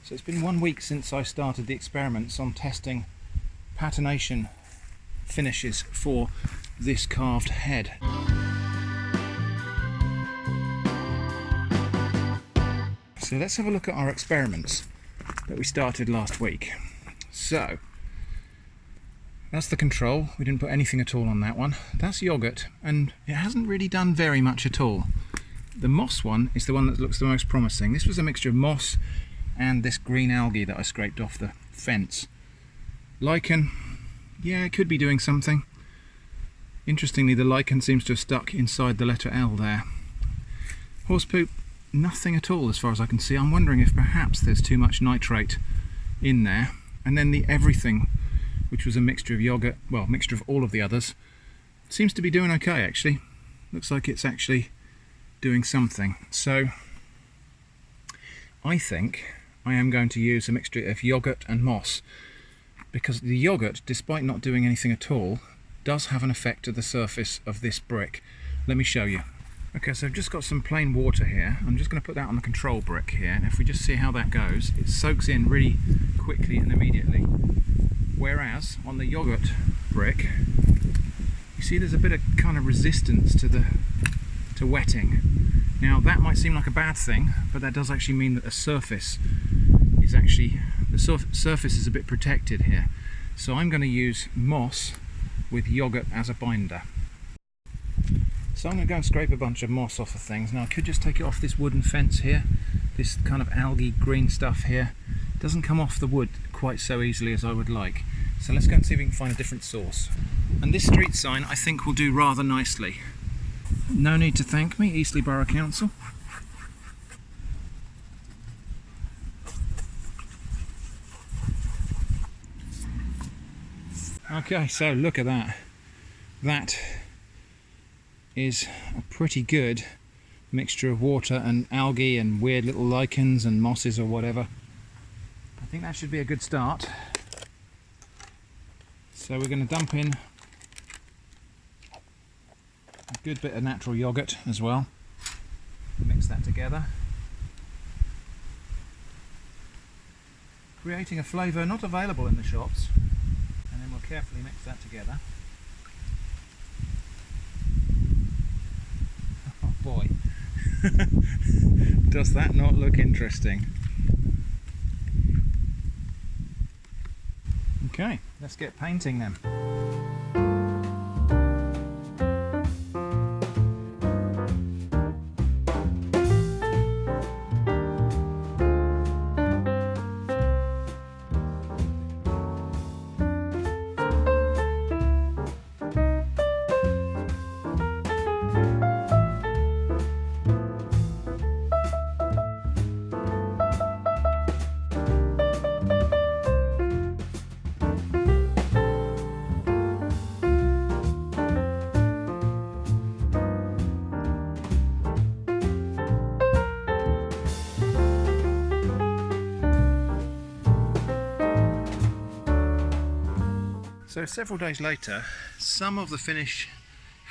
So it's been 1 week since I started the experiments on testing patination finishes for this carved head. So let's have a look at our experiments that we started last week. So that's the control. We didn't put anything at all on that one. That's yogurt, and it hasn't really done very much at all. The moss one is the one that looks the most promising. This was a mixture of moss and this green algae that I scraped off the fence. Lichen, yeah, it could be doing something. Interestingly, the lichen seems to have stuck inside the letter L there. Horse poop, nothing at all as far as I can see. I'm wondering if perhaps there's too much nitrate in there. And then the everything, which was a mixture of yogurt, well, mixture of all of the others, seems to be doing okay actually. Looks like it's actually doing something. So I think I am going to use a mixture of yogurt and moss, because the yogurt, despite not doing anything at all, does have an effect to the surface of this brick. Let me show you. Okay, so I've just got some plain water here. I'm just going to put that on the control brick here, and if we just see how that goes, it soaks in really quickly and immediately. Whereas on the yogurt brick, you see there's a bit of kind of resistance to wetting. Now that might seem like a bad thing, but that does actually mean that the surface is a bit protected here. So I'm going to use moss with yogurt as a binder. So I'm going to go and scrape a bunch of moss off of things. Now I could just take it off this wooden fence here. This kind of algae green stuff here doesn't come off the wood quite so easily as I would like. So let's go and see if we can find a different source. And this street sign I think will do rather nicely. No need to thank me, Eastleigh Borough Council. Okay, so look at that. That is a pretty good mixture of water and algae and weird little lichens and mosses or whatever. I think that should be a good start. So we're going to dump in a good bit of natural yogurt as well. Mix that together, creating a flavour not available in the shops, and then we'll carefully mix that together. Oh boy, does that not look interesting? Okay, let's get painting then. So several days later, some of the finish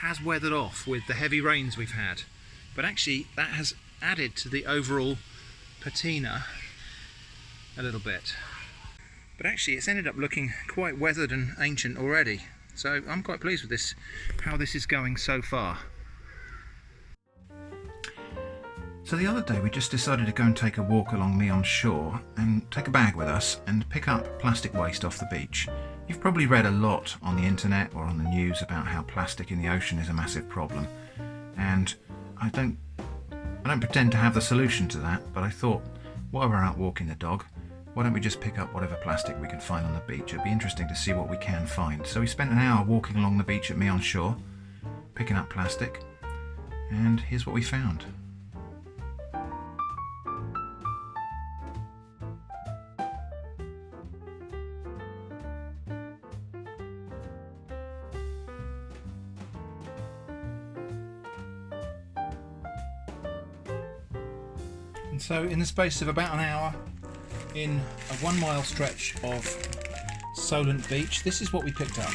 has weathered off with the heavy rains we've had, but actually that has added to the overall patina a little bit. But actually it's ended up looking quite weathered and ancient already, so I'm quite pleased with this, how this is going so far. So the other day we just decided to go and take a walk along Meon's shore and take a bag with us and pick up plastic waste off the beach. You've probably read a lot on the internet or on the news about how plastic in the ocean is a massive problem, and I don't pretend to have the solution to that, but I thought, while we're out walking the dog, why don't we just pick up whatever plastic we can find on the beach? It'd be interesting to see what we can find. So we spent an hour walking along the beach at Meon's shore, picking up plastic, and here's what we found. And so in the space of about an hour, in a 1 mile stretch of Solent Beach, this is what we picked up.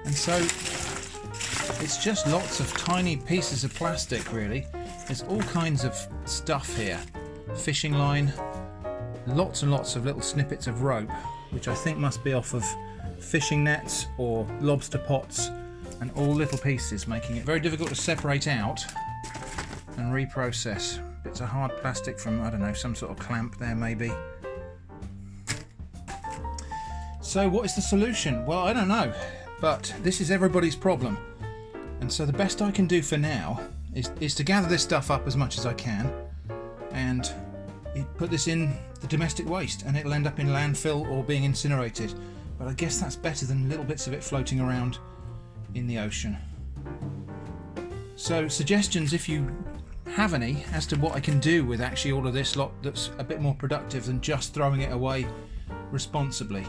And so It's just lots of tiny pieces of plastic, really. There's all kinds of stuff here. Fishing line, lots and lots of little snippets of rope, which I think must be off of fishing nets or lobster pots, and all little pieces, making it very difficult to separate out and reprocess. Bits of hard plastic from, I don't know, some sort of clamp there maybe. So what is the solution? Well, I don't know, but this is everybody's problem. And so the best I can do for now is to gather this stuff up as much as I can and put this in the domestic waste, and it'll end up in landfill or being incinerated. But I guess that's better than little bits of it floating around in the ocean. So suggestions, if you have any, as to what I can do with actually all of this lot that's a bit more productive than just throwing it away responsibly.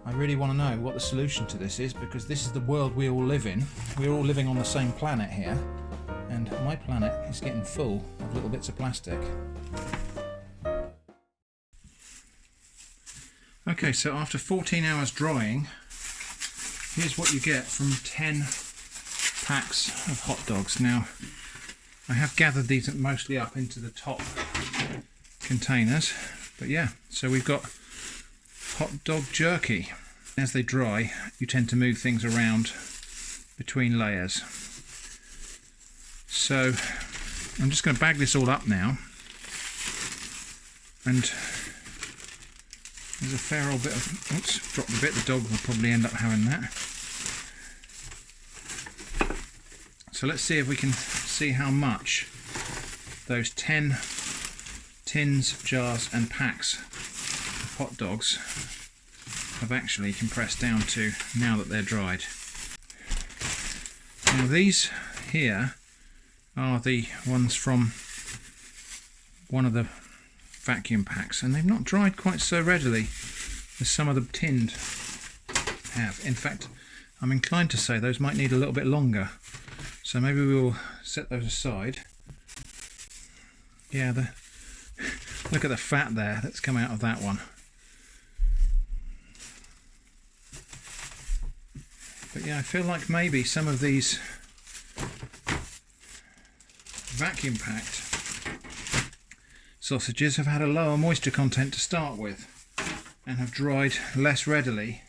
I really want to know what the solution to this is, because this is the world we all live in. We're all living on the same planet here, and my planet is getting full of little bits of plastic. Okay, so after 14 hours drying, here's what you get from 10 packs of hot dogs. Now, I have gathered these mostly up into the top containers, but yeah, so we've got hot dog jerky. As they dry, you tend to move things around between layers. So I'm just going to bag this all up now, and there's a fair old bit of, oops, dropped a bit, the dog will probably end up having that. So let's see if we can see how much those 10 tins, jars and packs of hot dogs have actually compressed down to now that they're dried. Now these here are the ones from one of the vacuum packs, and they've not dried quite so readily as some of the tinned have. In fact, I'm inclined to say those might need a little bit longer, so maybe we will set those aside. Yeah, look at the fat there that's come out of that one. But yeah, I feel like maybe some of these vacuum packed sausages have had a lower moisture content to start with and have dried less readily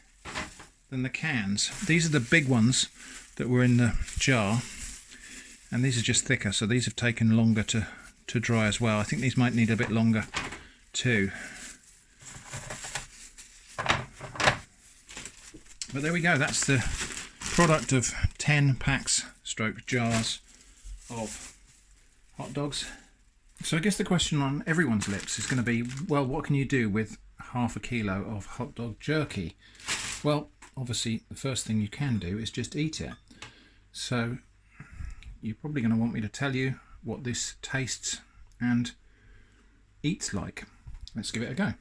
than the cans. These are the big ones that were in the jar, and these are just thicker, so these have taken longer to dry as well. I think these might need a bit longer too. But there we go, that's the product of 10 packs stroke jars of hot dogs. So I guess the question on everyone's lips is going to be, well, what can you do with half a kilo of hot dog jerky? Well, obviously the first thing you can do is just eat it. So you're probably going to want me to tell you what this tastes and eats like. Let's give it a go.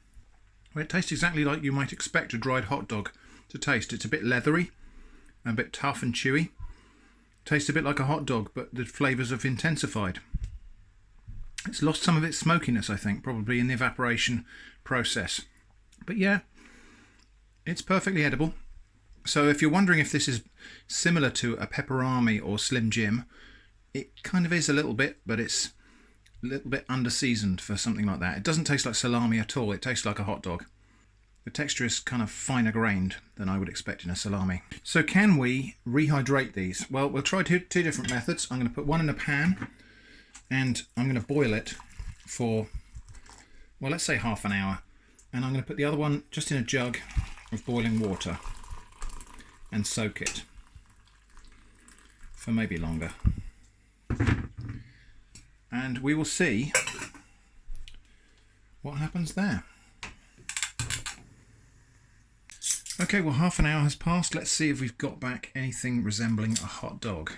Well, it tastes exactly like you might expect a dried hot dog to taste. It's a bit leathery, a bit tough and chewy. Tastes a bit like a hot dog, but the flavours have intensified. It's lost some of its smokiness, I think, probably in the evaporation process. But yeah, it's perfectly edible. So if you're wondering if this is similar to a pepperami or Slim Jim, it kind of is a little bit, but it's a little bit under-seasoned for something like that. It doesn't taste like salami at all, it tastes like a hot dog. The texture is kind of finer grained than I would expect in a salami. So can we rehydrate these? Well, we'll try two different methods. I'm going to put one in a pan, and I'm going to boil it for, well, let's say half an hour. And I'm going to put the other one just in a jug of boiling water and soak it for maybe longer. And we will see what happens there. Okay, well, half an hour has passed. Let's see if we've got back anything resembling a hot dog.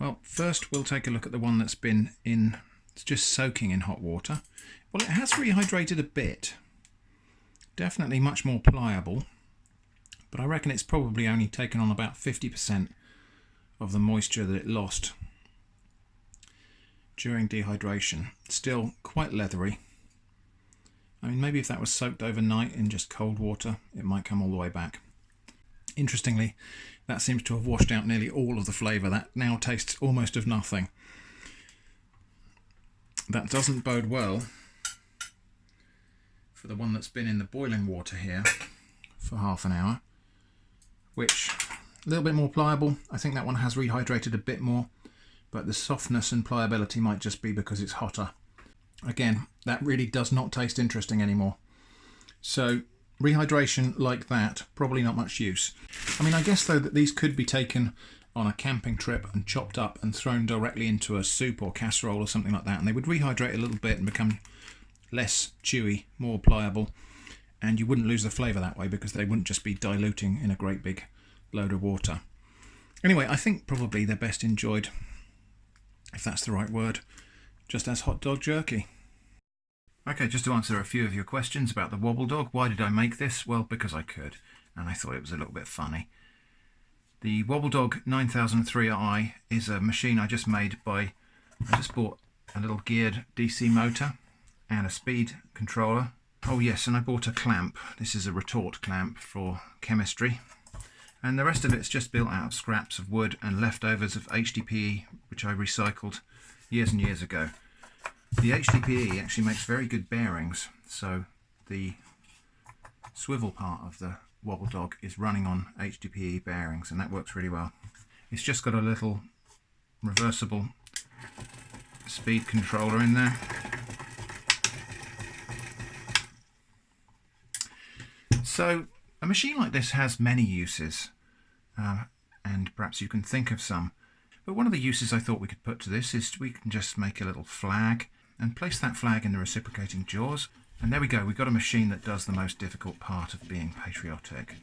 Well, first we'll take a look at the one that's been in, it's just soaking in hot water. Well, it has rehydrated a bit. Definitely much more pliable, but I reckon it's probably only taken on about 50% of the moisture that it lost during dehydration. Still quite leathery. I mean, maybe if that was soaked overnight in just cold water, it might come all the way back. Interestingly, That seems to have washed out nearly all of the flavour. That now tastes almost of nothing. That doesn't bode well for the one that's been in the boiling water here for half an hour, which a little bit more pliable. I think that one has rehydrated a bit more, but the softness and pliability might just be because it's hotter. Again, that really does not taste interesting anymore. So rehydration like that, probably not much use. I mean, I guess though that these could be taken on a camping trip and chopped up and thrown directly into a soup or casserole or something like that, and they would rehydrate a little bit and become less chewy, more pliable, and you wouldn't lose the flavour that way because they wouldn't just be diluting in a great big load of water. Anyway, I think probably they're best enjoyed, if that's the right word, just as hot dog jerky. Okay, just to answer a few of your questions about the Wobble Dog. Why did I make this? Well, because I could, and I thought it was a little bit funny. The Wobble Dog 9003i is a machine I just bought a little geared DC motor and a speed controller. Oh yes, and I bought a clamp. This is a retort clamp for chemistry. And the rest of it's just built out of scraps of wood and leftovers of HDPE, which I recycled years and years ago. The HDPE actually makes very good bearings, so the swivel part of the Wobble Dog is running on HDPE bearings, and that works really well. It's just got a little reversible speed controller in there. So a machine like this has many uses, and perhaps you can think of some. But one of the uses I thought we could put to this is we can just make a little flag and place that flag in the reciprocating jaws. And there we go, we've got a machine that does the most difficult part of being patriotic.